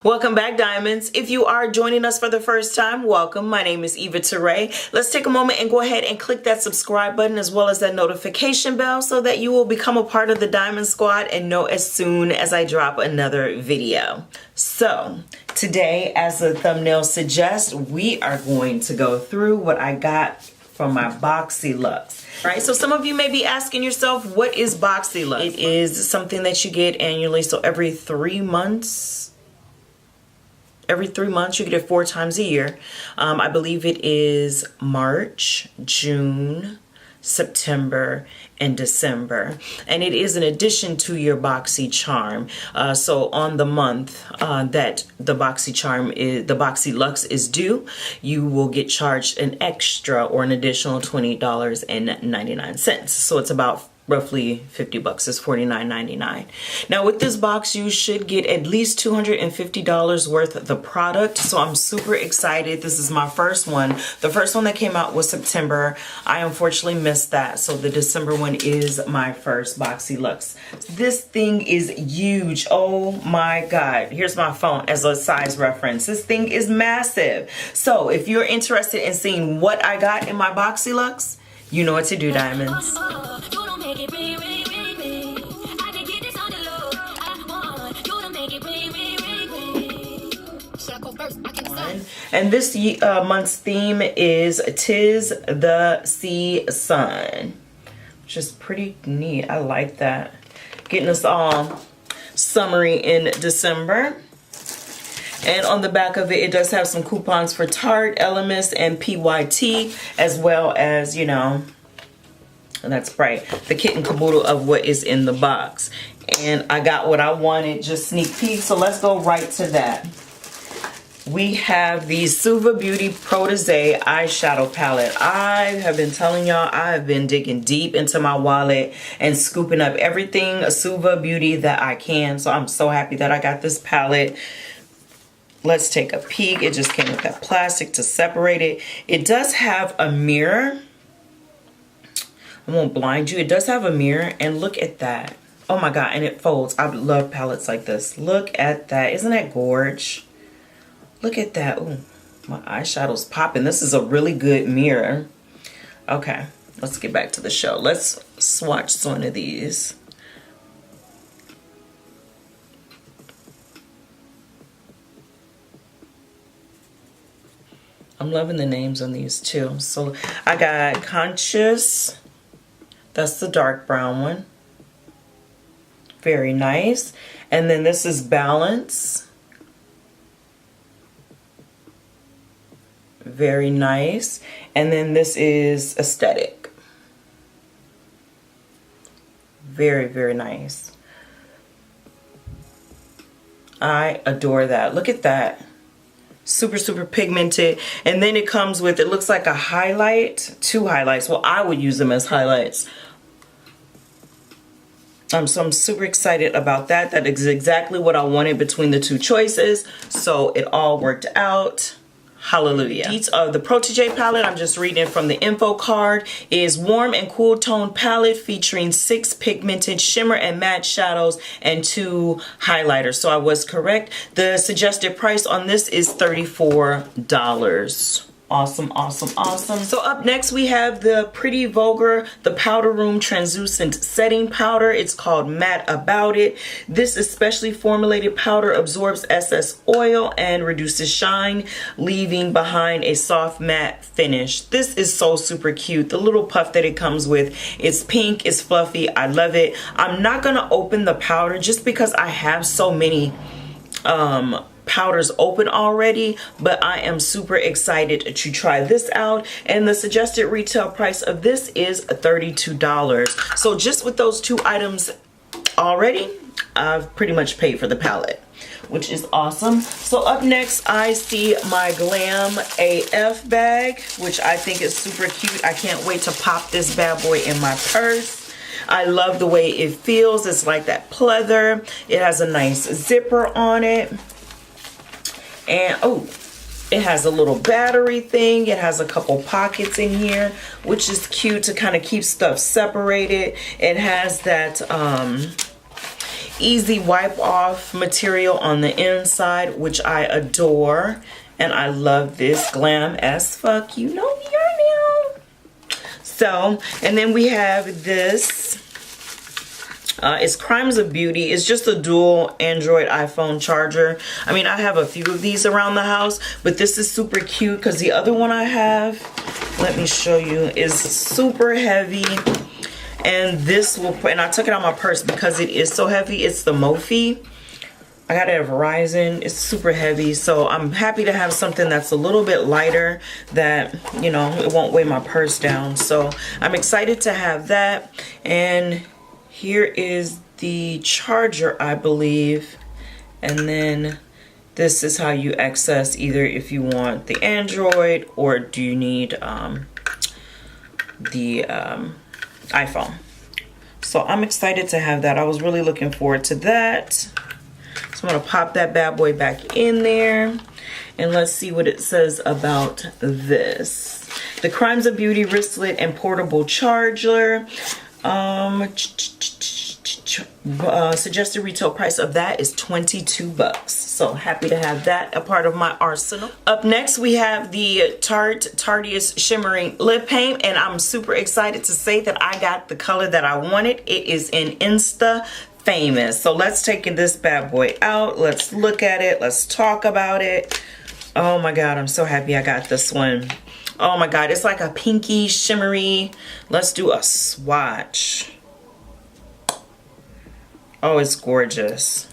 Welcome back, Diamonds. If you are joining us for the first time, welcome. My name is Eva Tarae. Let's take a moment and go ahead and click that subscribe button as well as that notification bell so that you will become a part of the Diamond Squad and know as soon as I drop another video. So today, as the thumbnail suggests, we are going to go through what I got from my BoxyLuxe. Right, so some of you may be asking yourself, what is BoxyLuxe? It is something that you get annually, so every 3 months. Every 3 months, you get it 4 times a year. I believe it is March, June, September, and December. And it is in addition to your Boxy charm. So on the month that the Boxy charm is, the BoxyLuxe is due, you will get charged an extra or an additional $20.99. So it's about roughly 50 bucks. Is $49.99. Now with this box, you should get at least $250 worth of the product. So I'm super excited. This is my first one. The first one that came out was September. I unfortunately missed that. So the December one is my first BoxyLuxe. This thing is huge. Oh my God. Here's my phone as a size reference. This thing is massive. So if you're interested in seeing what I got in my BoxyLuxe, you know what to do, Diamonds. And this month's theme is "'Tis the Sea Sun," which is pretty neat. I like that. Getting us all summery in December. And on the back of it, it does have some coupons for Tarte, Elemis, and PYT, as well as, you know, and that's right, the kit and caboodle of what is in the box. And I got what I wanted, just sneak peek. So let's go right to that. We have the Suva Beauty Protege eyeshadow palette. I have been telling y'all, I have been digging deep into my wallet and scooping up everything Suva Beauty that I can. So I'm so happy that I got this palette. Let's take a peek. It just came with that plastic to separate it. It does have a mirror. I won't blind you. It does have a mirror, and look at that. Oh my God, and it folds. I love palettes like this. Look at that. Isn't that gorge? Look at that. Ooh, my eyeshadow's popping. This is a really good mirror. Okay, let's get back to the show. Let's swatch one of these. I'm loving the names on these too. So I got Conscious. That's the dark brown one. Very nice. And then this is Balance. Very nice. And then this is Aesthetic. Very, very nice. I adore that. Look at that. Super, super pigmented. And then it comes with, it looks like a highlight, 2 highlights. Well, I would use them as highlights. So I'm super excited about that. That is exactly what I wanted between the 2 choices. So it all worked out. Hallelujah. Each of the Protege palette, I'm just reading from the info card, is warm and cool tone palette featuring 6 pigmented shimmer and matte shadows and 2 highlighters. So I was correct. The suggested price on this is $34. Awesome, awesome, awesome. So up next we have the Pretty Vulgar, the Powder Room Translucent Setting Powder. It's called Matte About It. This especially formulated powder absorbs excess oil and reduces shine, leaving behind a soft matte finish. This is so super cute. The little puff that it comes with, it's pink, it's fluffy. I love it. I'm not gonna open the powder just because I have so many powders open already, but I am super excited to try this out. And the suggested retail price of this is $32. So just with those 2 items already, I've pretty much paid for the palette, which is awesome. So up next, I see my Glam AF bag, which I think is super cute. I can't wait to pop this bad boy in my purse. I love the way it feels. It's like that pleather. It has a nice zipper on it. And oh, it has a little battery thing. It has a couple pockets in here, which is cute to kind of keep stuff separated. It has that easy wipe off material on the inside, which I adore. And I love this, glam as fuck, you know me right now. So, and then we have this. It's Crimes of Beauty. It's just a dual Android iPhone charger. I mean, I have a few of these around the house, but this is super cute because the other one I have, let me show you, is super heavy. And this will, and I took it out of my purse because it is so heavy. It's the Mophie. I got it at Verizon. It's super heavy, so I'm happy to have something that's a little bit lighter that, you know, it won't weigh my purse down. So I'm excited to have that. And here is the charger, I believe. And then this is how you access either if you want the Android or do you need the iPhone. So I'm excited to have that. I was really looking forward to that. So I'm gonna pop that bad boy back in there. And let's see what it says about this. The Crimes of Beauty Wristlet and Portable Charger. Suggested retail price of that is $22. So happy to have that a part of my arsenal. Up next we have the Tarte's Shimmering Lip Paint, and I'm super excited to say that I got the color that I wanted. It is in Insta Famous. So let's take this bad boy out. Let's look at it. Let's talk about it. Oh my god, I'm so happy I got this one. Oh my god, it's like a pinky shimmery. Let's do a swatch. Oh, it's gorgeous.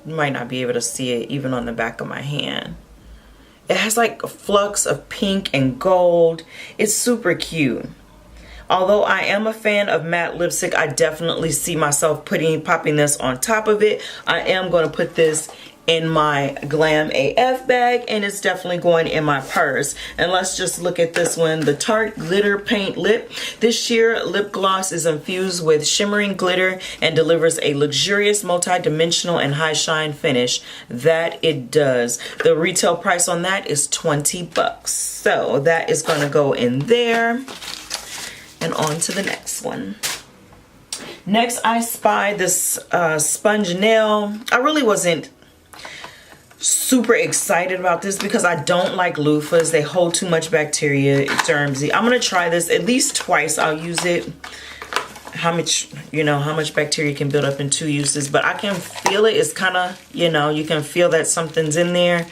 You might not be able to see it even on the back of my hand. It has like a flux of pink and gold. It's super cute. Although I am a fan of matte lipstick, I definitely see myself popping this on top of it. I am going to put this in my Glam AF bag, and it's definitely going in my purse. And let's just look at this one, the Tarte Glitter Paint Lip. This sheer lip gloss is infused with shimmering glitter and delivers a luxurious, multi-dimensional and high shine finish. That it does. The retail price on that is $20. So that is going to go in there. And on to the next one. Next, I spied this sponge nail. I really wasn't super excited about this because I don't like loofahs. They hold too much bacteria, germs. I'm gonna try this at least twice. I'll use it. How much, you know, how much bacteria can build up in 2 uses, but I can feel it. It's kind of, you know, you can feel that something's in there,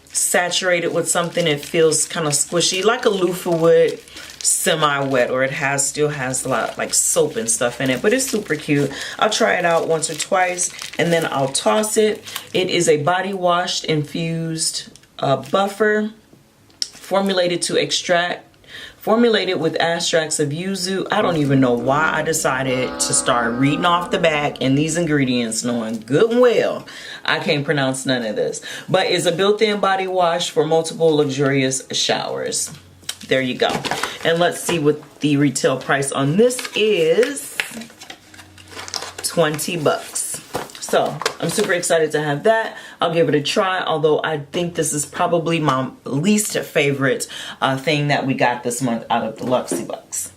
saturated with something. It feels kind of squishy, like a loofah would, semi-wet, or it still has a lot like soap and stuff in it, but it's super cute. I'll try it out once or twice and then I'll toss it. It is a body wash infused buffer formulated with extracts of yuzu. I don't even know why I decided to start reading off the back and these ingredients, knowing good and well I can't pronounce none of this, but it's a built-in body wash for multiple luxurious showers. There you go. And let's see what the retail price on this is. $20. So I'm super excited to have that. I'll give it a try, although I think this is probably my least favorite thing that we got this month out of the Luxie Bucks.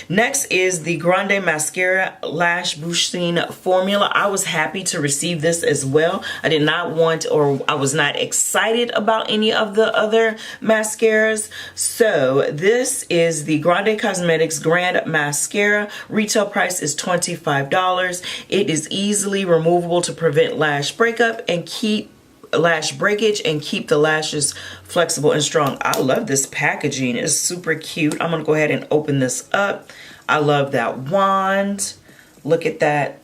Next is the GrandeMascara Lash Boosting Formula. I was happy to receive this as well. I did not want, or I was not excited about any of the other mascaras. So this is the Grande Cosmetics GrandeMascara. Retail price is $25. It is easily removable to prevent lash breakup and keep lash breakage and keep the lashes flexible and strong. I love this packaging. It's super cute. I'm gonna go ahead and open this up. I love that wand. Look at that.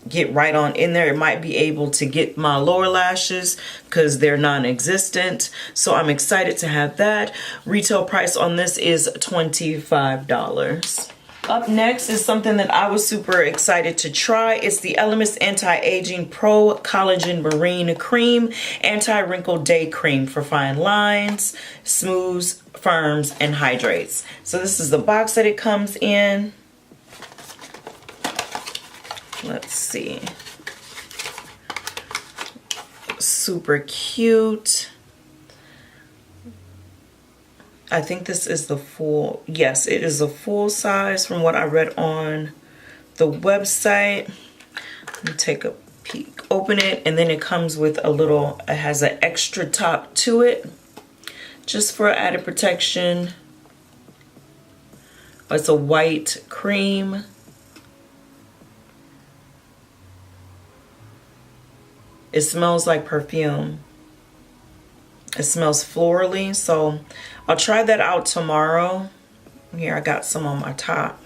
Get right on in there. It might be able to get my lower lashes because they're non-existent. So I'm excited to have that. Retail price on this is $25. Up next is something that I was super excited to try. It's the Elemis Anti-Aging Pro Collagen Marine Cream Anti-Wrinkle Day Cream for fine lines, smooths, firms, and hydrates. So this is the box that it comes in. Let's see. Super cute. I think this is the full, yes, it is a full size from what I read on the website. Let me take a peek. Open it, and then it comes with a little, it has an extra top to it, just for added protection. It's a white cream. It smells like perfume. It smells florally, so I'll try that out tomorrow. Here, I got some on my top.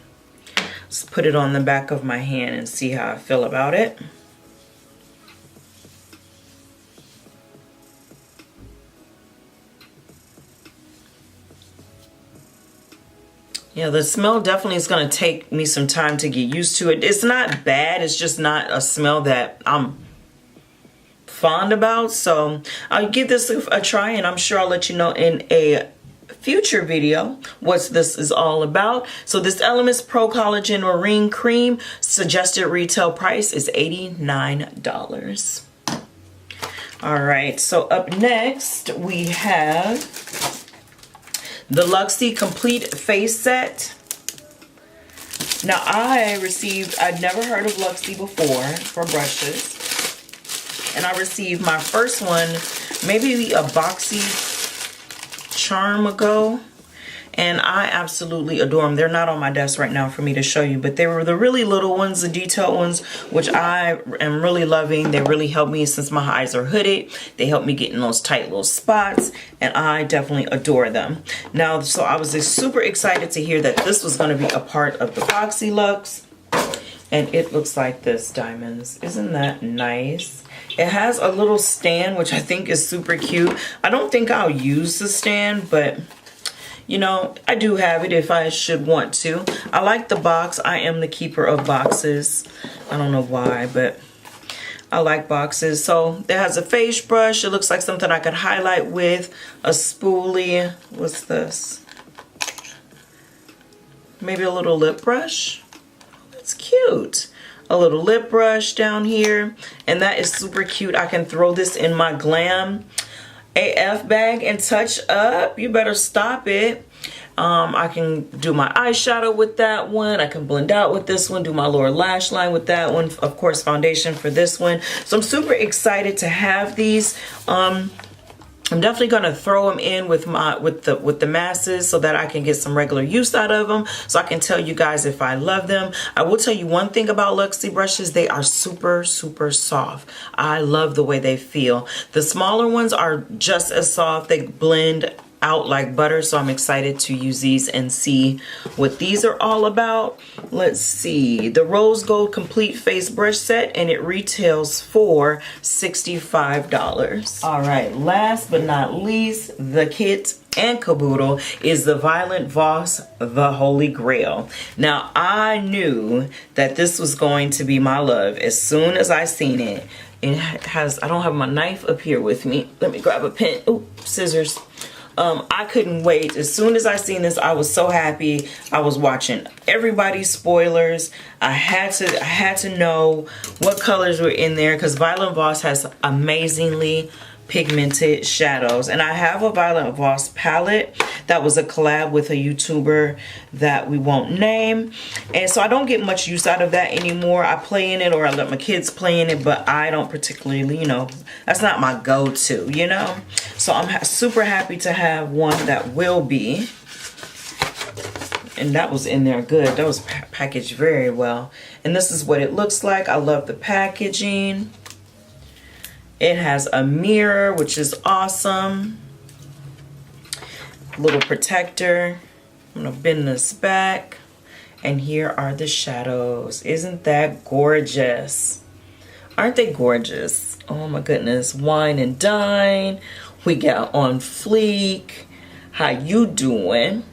Let's put it on the back of my hand and see how I feel about it. Yeah, the smell definitely is going to take me some time to get used to it. It's not bad. It's just not a smell that I'm fond about. So I'll give this a try, and I'm sure I'll let you know in a future video what this is all about. So this Elemis Pro Collagen Marine Cream, suggested retail price is $89. All right, so up next we have the Luxie Complete Face Set. Now I'd never heard of Luxie before for brushes. And I received my first one, maybe a BOXY charm ago. And I absolutely adore them. They're not on my desk right now for me to show you, but they were the really little ones, the detailed ones, which I am really loving. They really help me since my eyes are hooded. They help me get in those tight little spots, and I definitely adore them. Now, so I was just super excited to hear that this was going to be a part of the BoxyLuxe, and it looks like this, diamonds. Isn't that nice? It has a little stand, which I think is super cute. I don't think I'll use the stand, but you know, I do have it if I should want to. I like the box. I am the keeper of boxes. I don't know why, but I like boxes. So it has a face brush. It looks like something I could highlight with. A spoolie. What's this? Maybe a little lip brush. That's cute. A little lip brush down here. And that is super cute. I can throw this in my Glam AF bag and touch up. You better stop it. I can do my eyeshadow with that one. I can blend out with this one, do my lower lash line with that one, of course foundation for this one. So I'm super excited to have these. I'm definitely gonna throw them in with the masses so that I can get some regular use out of them, so I can tell you guys if I love them. I will tell you one thing about Luxie brushes: they are super, super soft. I love the way they feel. The smaller ones are just as soft. They blend out like butter, so I'm excited to use these and see what these are all about. Let's see, the Rose Gold Complete Face Brush Set, and it retails for $65. All right, last but not least, the kit and caboodle is the Violent Voss, the Holy Grail. Now, I knew that this was going to be my love as soon as I seen it. It has, I don't have my knife up here with me. Let me grab a pen. Oh, scissors. I couldn't wait. As soon as I seen this, I was so happy. I was watching everybody's spoilers. I had to know what colors were in there, because Violent Voss has amazingly pigmented shadows. And I have a Violent Voss palette that was a collab with a YouTuber that we won't name, and so I don't get much use out of that anymore. I play in it, or I let my kids play in it, but I don't particularly, you know, that's not my go-to, you know. So I'm super happy to have one that will be, and that was in there good. That was packaged very well, and this is what it looks like. I love the packaging. It has a mirror, which is awesome. Little protector. I'm gonna bend this back, and here are the shadows. Isn't that gorgeous? Aren't they gorgeous? Oh my goodness. Wine and Dine. We got On Fleek. How you doing?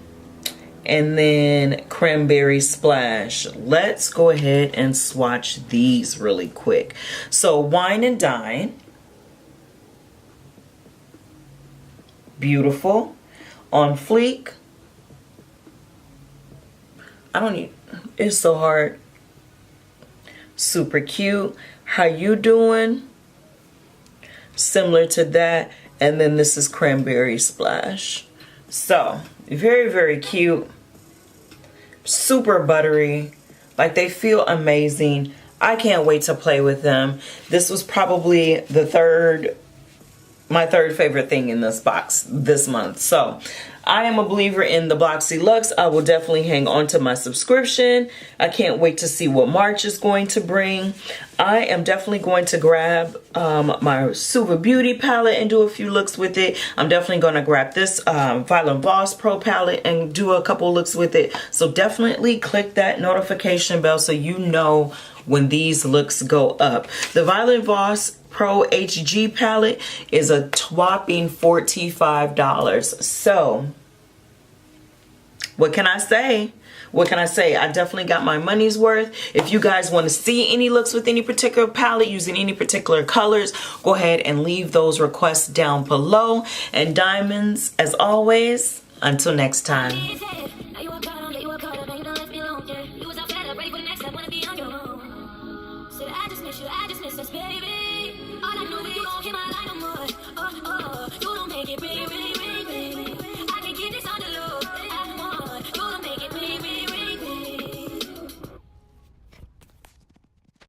And then Cranberry Splash. Let's go ahead and swatch these really quick. So Wine and Dine. Beautiful. On Fleek. It's so hard. Super cute. How you doing? Similar to that. And then this is Cranberry Splash. So very, very cute. Super buttery. Like, they feel amazing. I can't wait to play with them. This was probably my third favorite thing in this box this month. So I am a believer in the BoxyLuxe. I will definitely hang on to my subscription. I can't wait to see what March is going to bring. I am definitely going to grab my Suva Beauty palette and do a few looks with it. I'm definitely going to grab this Violent Voss Pro palette and do a couple looks with it. So definitely click that notification bell so you know when these looks go up. The Violent Voss Pro HG palette is a whopping $45. So what can I say? What can I say? I definitely got my money's worth. If you guys want to see any looks with any particular palette using any particular colors, go ahead and leave those requests down below. And diamonds, as always, until next time.